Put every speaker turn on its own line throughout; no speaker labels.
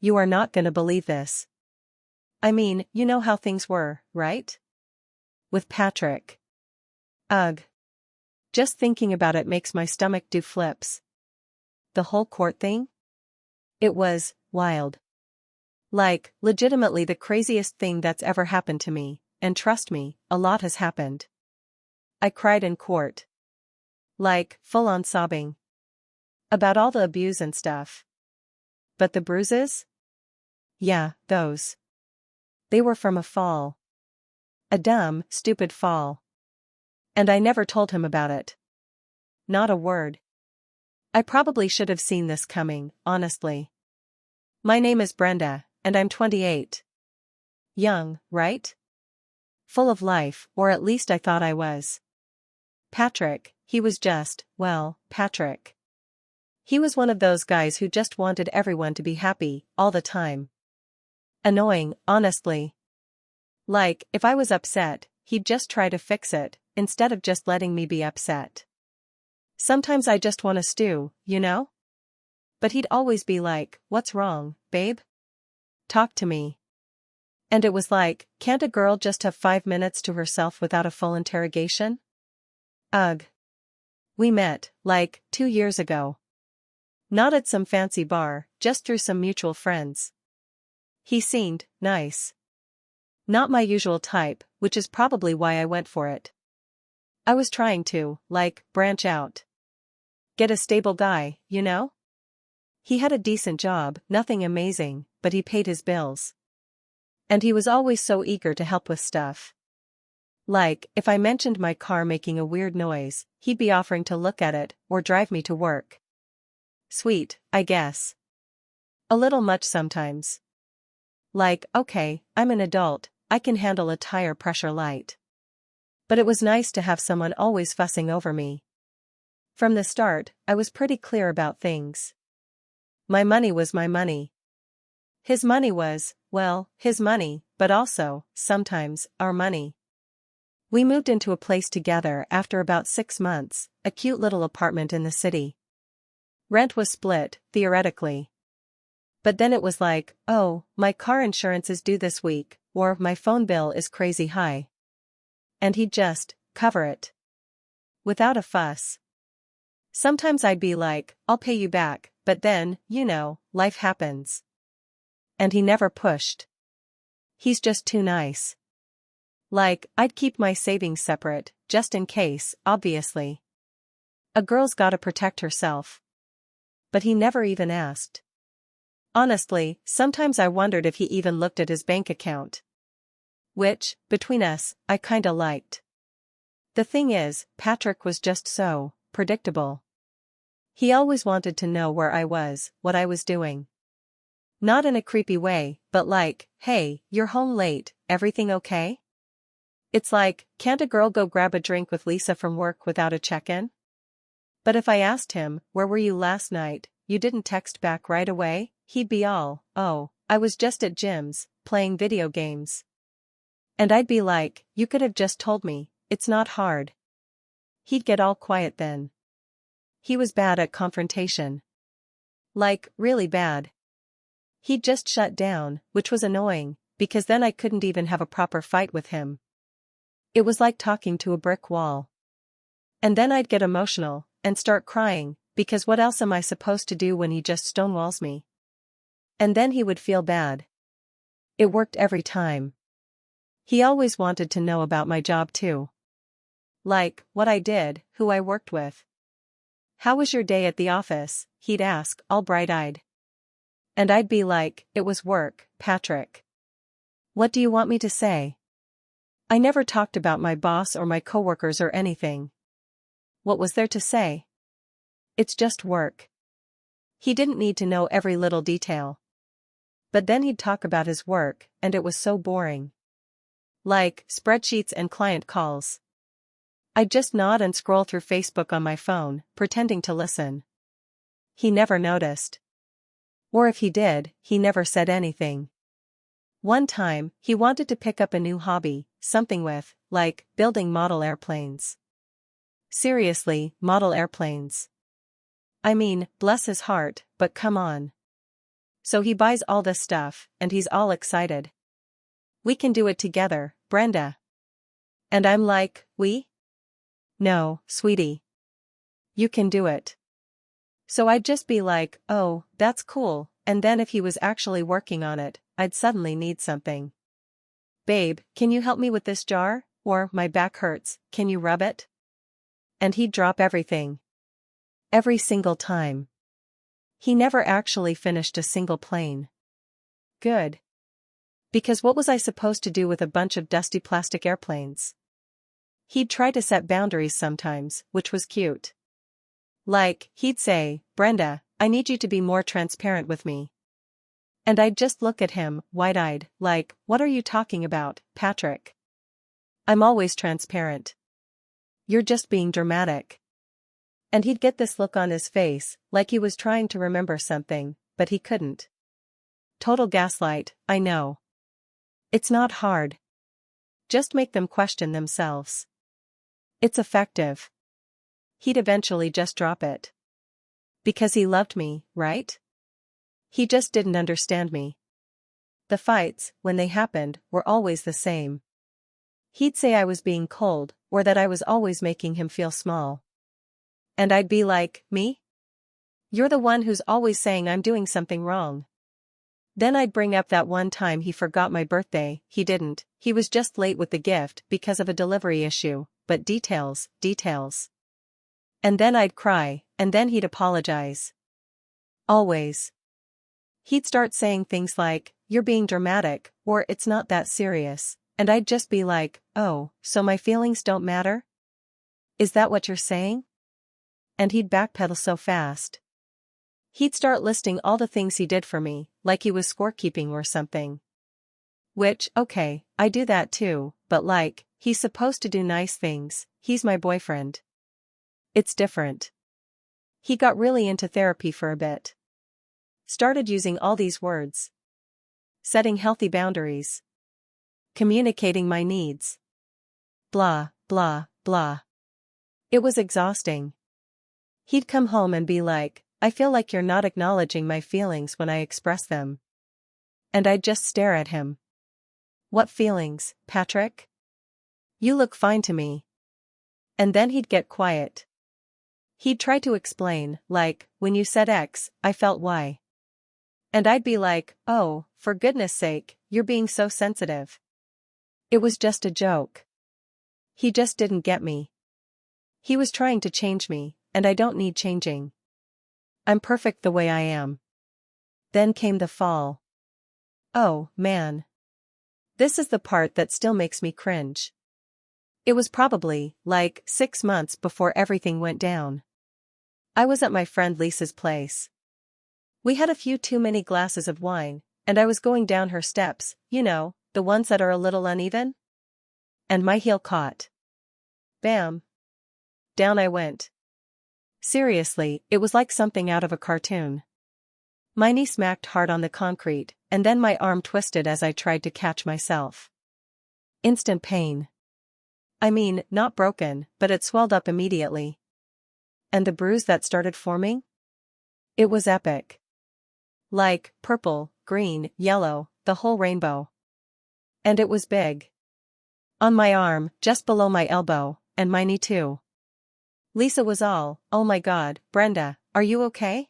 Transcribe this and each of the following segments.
You are not gonna believe this. I mean, you know how things were, right? With Patrick. Ugh. Just thinking about it makes my stomach do flips. The whole court thing? It was wild. Like, legitimately the craziest thing that's ever happened to me, and trust me, a lot has happened. I cried in court. Like, full-on sobbing. About all the abuse and stuff. But the bruises? Yeah, those. They were from a fall. A dumb, stupid fall. And I never told him about it. Not a word. I probably should have seen this coming, honestly. My name is Brenda, and I'm 28. Young, right? Full of life, or at least I thought I was. Patrick, he was just, well, Patrick. He was one of those guys who just wanted everyone to be happy, all the time. Annoying, honestly. Like, if I was upset, he'd just try to fix it, instead of just letting me be upset. Sometimes I just want to stew, you know? But he'd always be like, "What's wrong, babe? Talk to me." And it was like, can't a girl just have 5 minutes to herself without a full interrogation? Ugh. We met, like, 2 years ago. Not at some fancy bar, just through some mutual friends. He seemed nice. Not my usual type, which is probably why I went for it. I was trying to, like, branch out. Get a stable guy, you know? He had a decent job, nothing amazing, but he paid his bills. And he was always so eager to help with stuff. Like, if I mentioned my car making a weird noise, he'd be offering to look at it, or drive me to work. Sweet, I guess. A little much sometimes. Like, okay, I'm an adult, I can handle a tire pressure light. But it was nice to have someone always fussing over me. From the start, I was pretty clear about things. My money was my money. His money was, well, his money, but also, sometimes, our money. We moved into a place together after about 6 months, a cute little apartment in the city. Rent was split, theoretically. But then it was like, oh, my car insurance is due this week, or my phone bill is crazy high. And he'd just cover it. Without a fuss. Sometimes I'd be like, I'll pay you back, but then, you know, life happens. And he never pushed. He's just too nice. Like, I'd keep my savings separate, just in case, obviously. A girl's gotta protect herself. But he never even asked. Honestly, sometimes I wondered if he even looked at his bank account. Which, between us, I kinda liked. The thing is, Patrick was just so predictable. He always wanted to know where I was, what I was doing. Not in a creepy way, but like, hey, you're home late, everything okay? It's like, can't a girl go grab a drink with Lisa from work without a check-in? But if I asked him, where were you last night, you didn't text back right away, he'd be all, oh, I was just at Jim's, playing video games. And I'd be like, you could have just told me, it's not hard. He'd get all quiet then. He was bad at confrontation. Like, really bad. He'd just shut down, which was annoying, because then I couldn't even have a proper fight with him. It was like talking to a brick wall. And then I'd get emotional, and start crying, because what else am I supposed to do when he just stonewalls me? And then he would feel bad. It worked every time. He always wanted to know about my job too. Like, what I did, who I worked with. How was your day at the office, he'd ask, all bright-eyed. And I'd be like, it was work, Patrick. What do you want me to say? I never talked about my boss or my coworkers or anything. What was there to say? It's just work. He didn't need to know every little detail. But then he'd talk about his work, and it was so boring. Like, spreadsheets and client calls. I'd just nod and scroll through Facebook on my phone, pretending to listen. He never noticed. Or if he did, he never said anything. One time, he wanted to pick up a new hobby, something with, like, building model airplanes. Seriously, model airplanes. I mean, bless his heart, but come on. So he buys all this stuff, and he's all excited. We can do it together, Brenda. And I'm like, we? No, sweetie. You can do it. So I'd just be like, oh, that's cool, and then if he was actually working on it, I'd suddenly need something. Babe, can you help me with this jar? Or, my back hurts, can you rub it? And he'd drop everything. Every single time. He never actually finished a single plane. Good. Because what was I supposed to do with a bunch of dusty plastic airplanes? He'd try to set boundaries sometimes, which was cute. Like, he'd say, Brenda, I need you to be more transparent with me. And I'd just look at him, wide-eyed, like, what are you talking about, Patrick? I'm always transparent. You're just being dramatic. And he'd get this look on his face, like he was trying to remember something, but he couldn't. Total gaslight, I know. It's not hard. Just make them question themselves. It's effective. He'd eventually just drop it. Because he loved me, right? He just didn't understand me. The fights, when they happened, were always the same. He'd say I was being cold, or that I was always making him feel small. And I'd be like, me? You're the one who's always saying I'm doing something wrong. Then I'd bring up that one time he forgot my birthday. He didn't, he was just late with the gift because of a delivery issue, but details. And then I'd cry, and then he'd apologize. Always. He'd start saying things like, you're being dramatic, or it's not that serious, and I'd just be like, oh, so my feelings don't matter? Is that what you're saying? And he'd backpedal so fast. He'd start listing all the things he did for me, like he was scorekeeping or something. Which, okay, I do that too, but like, he's supposed to do nice things, he's my boyfriend. It's different. He got really into therapy for a bit. Started using all these words. Setting healthy boundaries. Communicating my needs. Blah, blah, blah. It was exhausting. He'd come home and be like, I feel like you're not acknowledging my feelings when I express them. And I'd just stare at him. What feelings, Patrick? You look fine to me. And then he'd get quiet. He'd try to explain, like, when you said X, I felt Y. And I'd be like, oh, for goodness sake, you're being so sensitive. It was just a joke. He just didn't get me. He was trying to change me, and I don't need changing. I'm perfect the way I am. Then came the fall. Oh, man. This is the part that still makes me cringe. It was probably, like, 6 months before everything went down. I was at my friend Lisa's place. We had a few too many glasses of wine, and I was going down her steps, you know, the ones that are a little uneven. And my heel caught. Bam. Down I went. Seriously, it was like something out of a cartoon. My knee smacked hard on the concrete, and then my arm twisted as I tried to catch myself. Instant pain. I mean, not broken, but it swelled up immediately. And the bruise that started forming? It was epic. Like, purple, green, yellow, the whole rainbow. And it was big. On my arm, just below my elbow, and my knee too. Lisa was all, oh my God, Brenda, are you okay?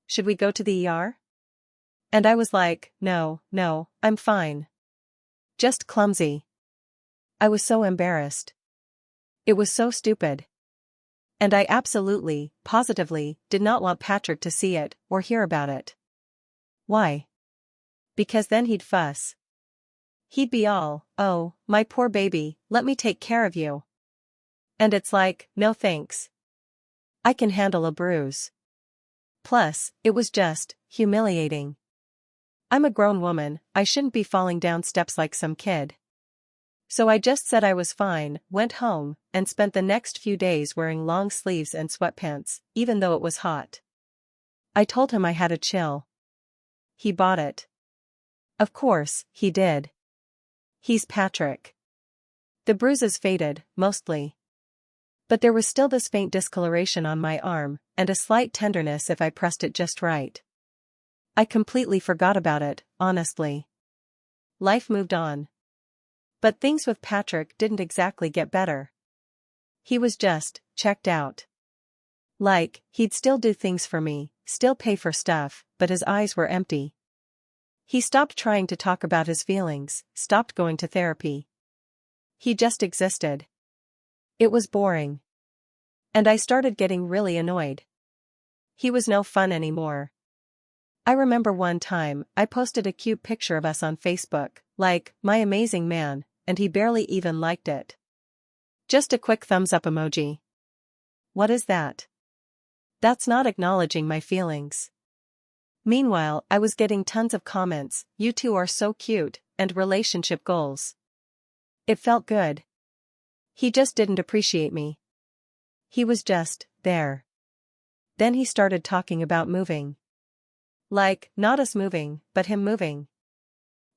Should we go to the ER? And I was like, no, I'm fine. Just clumsy. I was so embarrassed. It was so stupid. And I absolutely, positively, did not want Patrick to see it, or hear about it. Why? Because then he'd fuss. He'd be all, oh, my poor baby, let me take care of you. And it's like, no thanks. I can handle a bruise. Plus, it was just humiliating. I'm a grown woman, I shouldn't be falling down steps like some kid. So I just said I was fine, went home, and spent the next few days wearing long sleeves and sweatpants, even though it was hot. I told him I had a chill. He bought it. Of course, he did. He's Patrick. The bruises faded, mostly. But there was still this faint discoloration on my arm, and a slight tenderness if I pressed it just right. I completely forgot about it, honestly. Life moved on. But things with Patrick didn't exactly get better. He was just checked out. Like, he'd still do things for me, still pay for stuff, but his eyes were empty. He stopped trying to talk about his feelings, stopped going to therapy. He just existed. It was boring. And I started getting really annoyed. He was no fun anymore. I remember one time, I posted a cute picture of us on Facebook, like, my amazing man, and he barely even liked it. Just a quick thumbs up emoji. What is that? That's not acknowledging my feelings. Meanwhile, I was getting tons of comments, "You two are so cute," and relationship goals. It felt good. He just didn't appreciate me. He was just there. Then he started talking about moving. Like, not us moving, but him moving.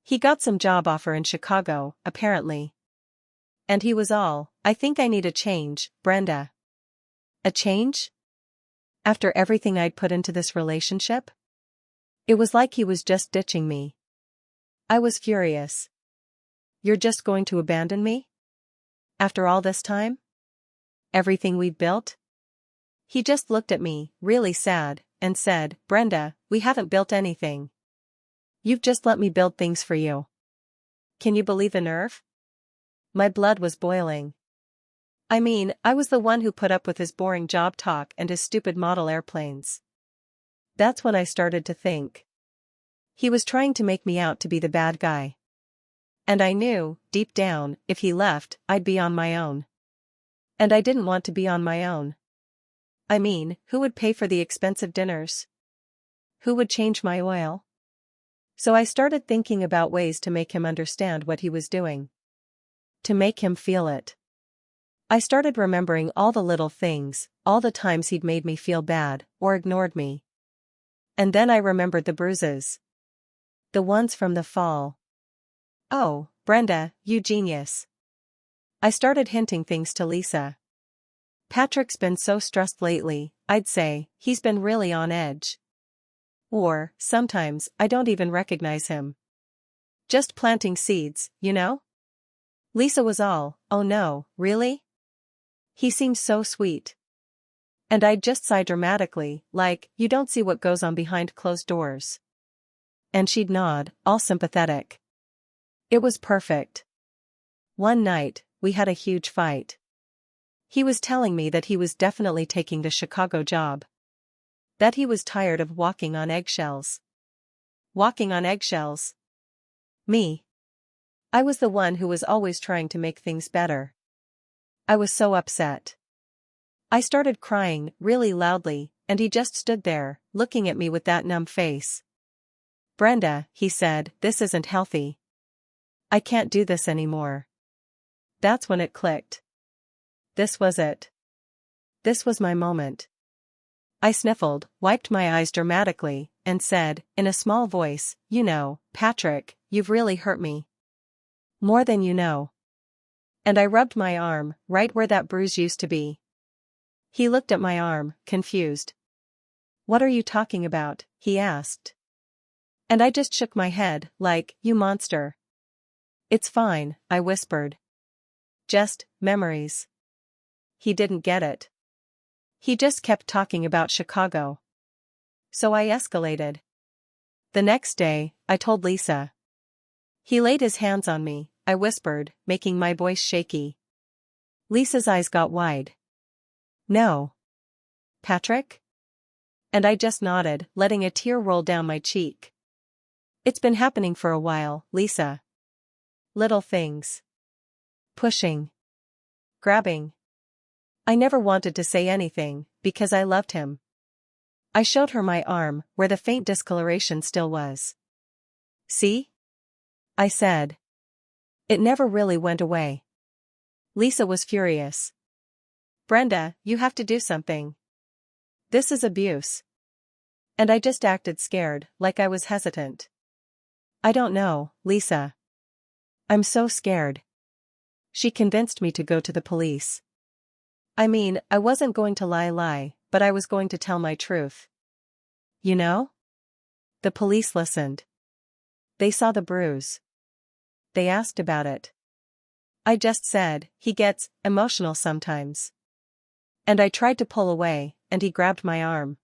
He got some job offer in Chicago, apparently. And he was all, "I think I need a change, Brenda." A change? After everything I'd put into this relationship? It was like he was just ditching me. I was furious. You're just going to abandon me? After all this time? Everything we've built? He just looked at me, really sad, and said, "Brenda, we haven't built anything. You've just let me build things for you." Can you believe the nerve? My blood was boiling. I mean, I was the one who put up with his boring job talk and his stupid model airplanes. That's when I started to think. He was trying to make me out to be the bad guy. And I knew, deep down, if he left, I'd be on my own. And I didn't want to be on my own. I mean, who would pay for the expensive dinners? Who would change my oil? So I started thinking about ways to make him understand what he was doing. To make him feel it. I started remembering all the little things, all the times he'd made me feel bad, or ignored me. And then I remembered the bruises. The ones from the fall. Oh, Brenda, you genius. I started hinting things to Lisa. Patrick's been so stressed lately, I'd say, he's been really on edge. Or, sometimes, I don't even recognize him. Just planting seeds, you know? Lisa was all, "Oh no, really? He seems so sweet." And I'd just sigh dramatically, like, "You don't see what goes on behind closed doors." And she'd nod, all sympathetic. It was perfect. One night, we had a huge fight. He was telling me that he was definitely taking the Chicago job. That he was tired of walking on eggshells. Walking on eggshells? Me. I was the one who was always trying to make things better. I was so upset. I started crying, really loudly, and he just stood there, looking at me with that numb face. "Brenda," he said, "this isn't healthy. I can't do this anymore." That's when it clicked. This was it. This was my moment. I sniffled, wiped my eyes dramatically, and said, in a small voice, "You know, Patrick, you've really hurt me. More than you know." And I rubbed my arm, right where that bruise used to be. He looked at my arm, confused. "What are you talking about?" he asked. And I just shook my head, like, "You monster." "It's fine," I whispered. "Just memories." He didn't get it. He just kept talking about Chicago. So I escalated. The next day, I told Lisa. He laid his hands on me, I whispered, making my voice shaky. Lisa's eyes got wide. "No. Patrick?" And I just nodded, letting a tear roll down my cheek. "It's been happening for a while, Lisa. Little things. Pushing. Grabbing." I never wanted to say anything, because I loved him. I showed her my arm, where the faint discoloration still was. "See?" I said. It never really went away. Lisa was furious. "Brenda, you have to do something. This is abuse." And I just acted scared, like I was hesitant. "I don't know, Lisa. I'm so scared." She convinced me to go to the police. I mean, I wasn't going to lie, but I was going to tell my truth. You know? The police listened. They saw the bruise. They asked about it. I just said, he gets emotional sometimes. And I tried to pull away, and he grabbed my arm.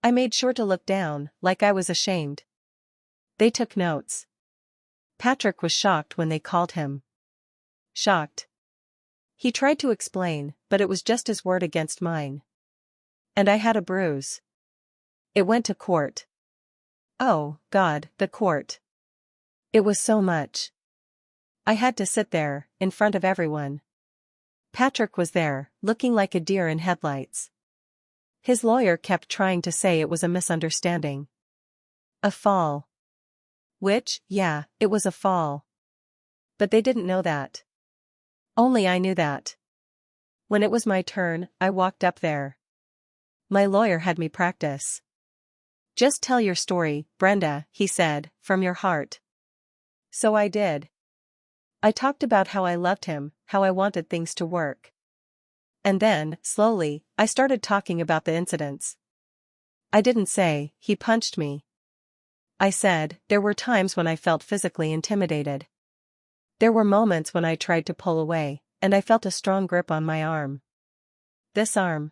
I made sure to look down, like I was ashamed. They took notes. Patrick was shocked when they called him. Shocked. He tried to explain, but it was just his word against mine. And I had a bruise. It went to court. Oh, God, the court. It was so much. I had to sit there, in front of everyone. Patrick was there, looking like a deer in headlights. His lawyer kept trying to say it was a misunderstanding. A fall. Which, yeah, it was a fall. But they didn't know that. Only I knew that. When it was my turn, I walked up there. My lawyer had me practice. Just tell your story, Brenda, he said, from your heart. So I did. I talked about how I loved him, how I wanted things to work. And then, slowly, I started talking about the incidents. I didn't say, he punched me. I said, there were times when I felt physically intimidated. There were moments when I tried to pull away, and I felt a strong grip on my arm. This arm.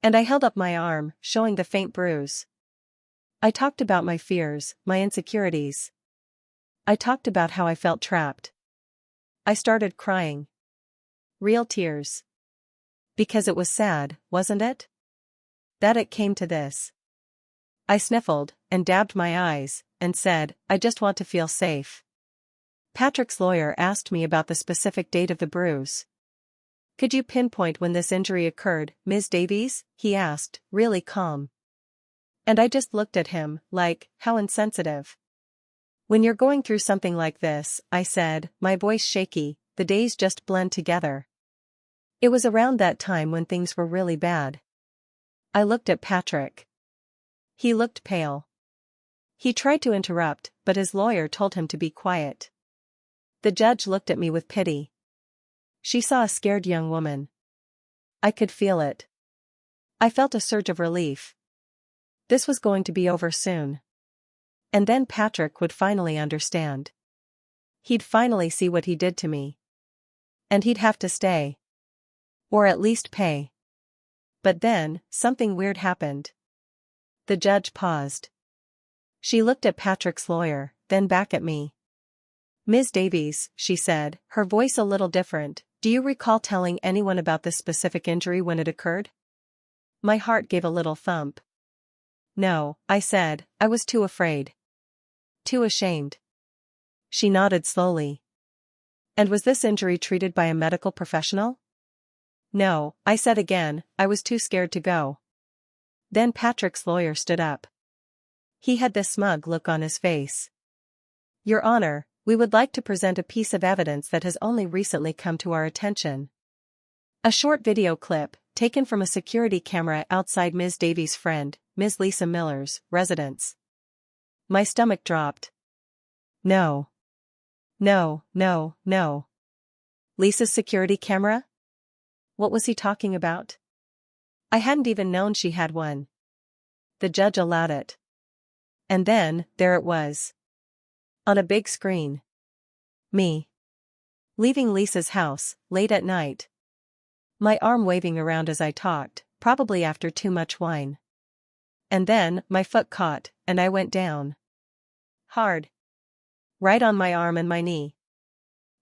And I held up my arm, showing the faint bruise. I talked about my fears, my insecurities. I talked about how I felt trapped. I started crying. Real tears. Because it was sad, wasn't it? That it came to this. I sniffled, and dabbed my eyes, and said, I just want to feel safe. Patrick's lawyer asked me about the specific date of the bruise. Could you pinpoint when this injury occurred, Ms. Davies? He asked, really calm. And I just looked at him, like, how insensitive. When you're going through something like this, I said, my voice shaky, the days just blend together. It was around that time when things were really bad. I looked at Patrick. He looked pale. He tried to interrupt, but his lawyer told him to be quiet. The judge looked at me with pity. She saw a scared young woman. I could feel it. I felt a surge of relief. This was going to be over soon. And then Patrick would finally understand. He'd finally see what he did to me. And he'd have to stay. Or at least pay. But then, something weird happened. The judge paused. She looked at Patrick's lawyer, then back at me. Ms. Davies, she said, her voice a little different, do you recall telling anyone about this specific injury when it occurred? My heart gave a little thump. No, I said, I was too afraid. Too ashamed. She nodded slowly. And was this injury treated by a medical professional? No, I said again, I was too scared to go. Then Patrick's lawyer stood up. He had this smug look on his face. Your Honor, we would like to present a piece of evidence that has only recently come to our attention. A short video clip, taken from a security camera outside Ms. Davies' friend, Ms. Lisa Miller's, residence. My stomach dropped. No. No, no, no. Lisa's security camera? What was he talking about? I hadn't even known she had one. The judge allowed it. And then, there it was. On a big screen. Me. Leaving Lisa's house, late at night. My arm waving around as I talked, probably after too much wine. And then, my foot caught, and I went down. Hard. Right on my arm and my knee.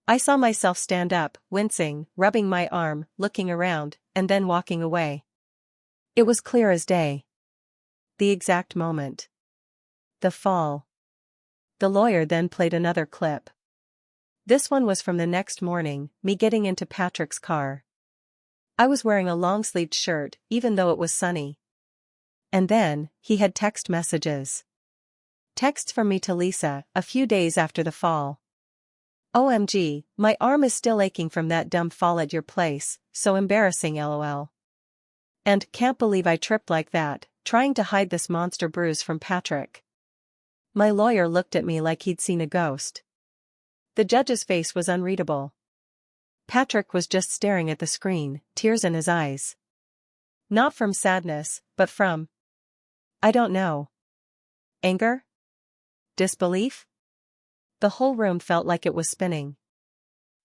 I saw myself stand up, wincing, rubbing my arm, looking around, and then walking away. It was clear as day. The exact moment. The fall. The lawyer then played another clip. This one was from the next morning, me getting into Patrick's car. I was wearing a long-sleeved shirt, even though it was sunny. And then, he had text messages. Texts from me to Lisa, a few days after the fall. OMG, my arm is still aching from that dumb fall at your place, so embarrassing lol. And can't believe I tripped like that, trying to hide this monster bruise from Patrick. My lawyer looked at me like he'd seen a ghost. The judge's face was unreadable. Patrick was just staring at the screen, tears in his eyes. Not from sadness, but from... I don't know. Anger? Disbelief? The whole room felt like it was spinning.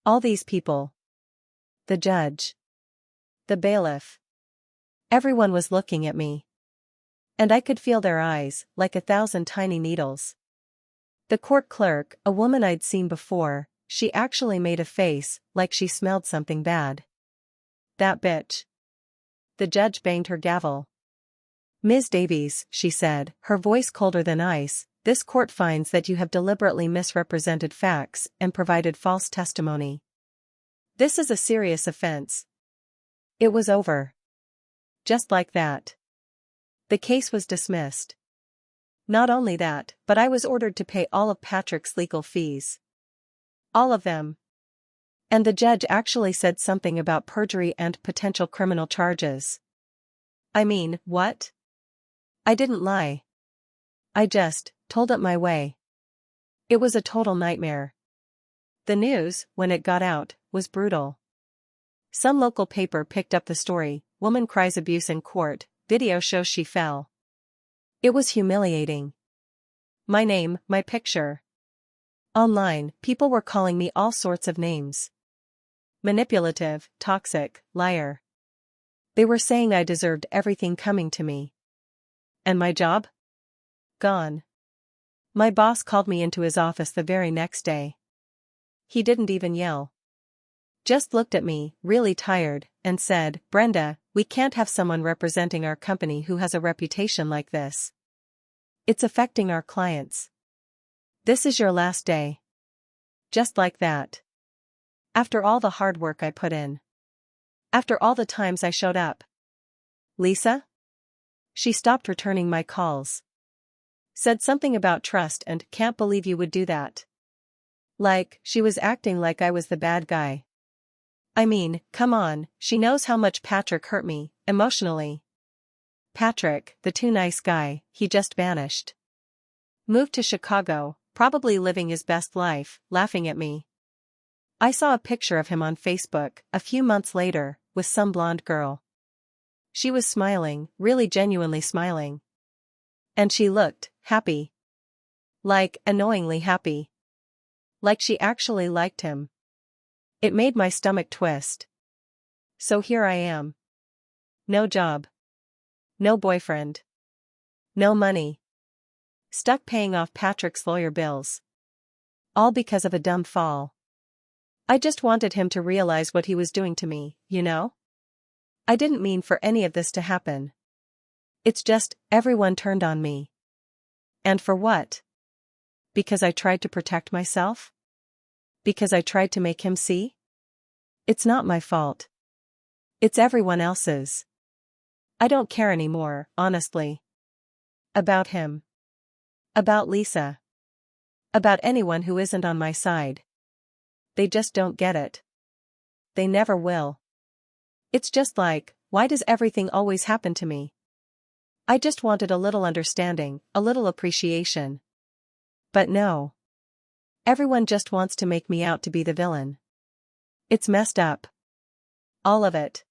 All these people. The judge. The bailiff. Everyone was looking at me. And I could feel their eyes, like 1,000 tiny needles. The court clerk, a woman I'd seen before, she actually made a face, like she smelled something bad. That bitch. The judge banged her gavel. Ms. Davies, she said, her voice colder than ice, this court finds that you have deliberately misrepresented facts and provided false testimony. This is a serious offense. It was over. Just like that. The case was dismissed. Not only that, but I was ordered to pay all of Patrick's legal fees. All of them. And the judge actually said something about perjury and potential criminal charges. I mean, what? I didn't lie. I just told it my way. It was a total nightmare. The news, when it got out, was brutal. Some local paper picked up the story, woman cries abuse in court, video shows she fell. It was humiliating. My name, my picture. Online, people were calling me all sorts of names. Manipulative, toxic, liar. They were saying I deserved everything coming to me. And my job? Gone. My boss called me into his office the very next day. He didn't even yell. Just looked at me, really tired, and said, "Brenda, we can't have someone representing our company who has a reputation like this. It's affecting our clients. This is your last day." Just like that. After all the hard work I put in. After all the times I showed up. Lisa? She stopped returning my calls. Said something about trust and "can't believe you would do that." Like, she was acting like I was the bad guy. I mean, come on, she knows how much Patrick hurt me, emotionally. Patrick, the too nice guy, he just vanished. Moved to Chicago, probably living his best life, laughing at me. I saw a picture of him on Facebook, a few months later, with some blonde girl. She was smiling, really genuinely smiling. And she looked happy. Like, annoyingly happy. Like she actually liked him. It made my stomach twist. So here I am. No job. No boyfriend. No money. Stuck paying off Patrick's lawyer bills. All because of a dumb fall. I just wanted him to realize what he was doing to me, you know? I didn't mean for any of this to happen. It's just, everyone turned on me. And for what? Because I tried to protect myself? Because I tried to make him see? It's not my fault. It's everyone else's. I don't care anymore, honestly. About him. About Lisa. About anyone who isn't on my side. They just don't get it. They never will. It's just like, why does everything always happen to me? I just wanted a little understanding, a little appreciation. But no. Everyone just wants to make me out to be the villain. It's messed up. All of it.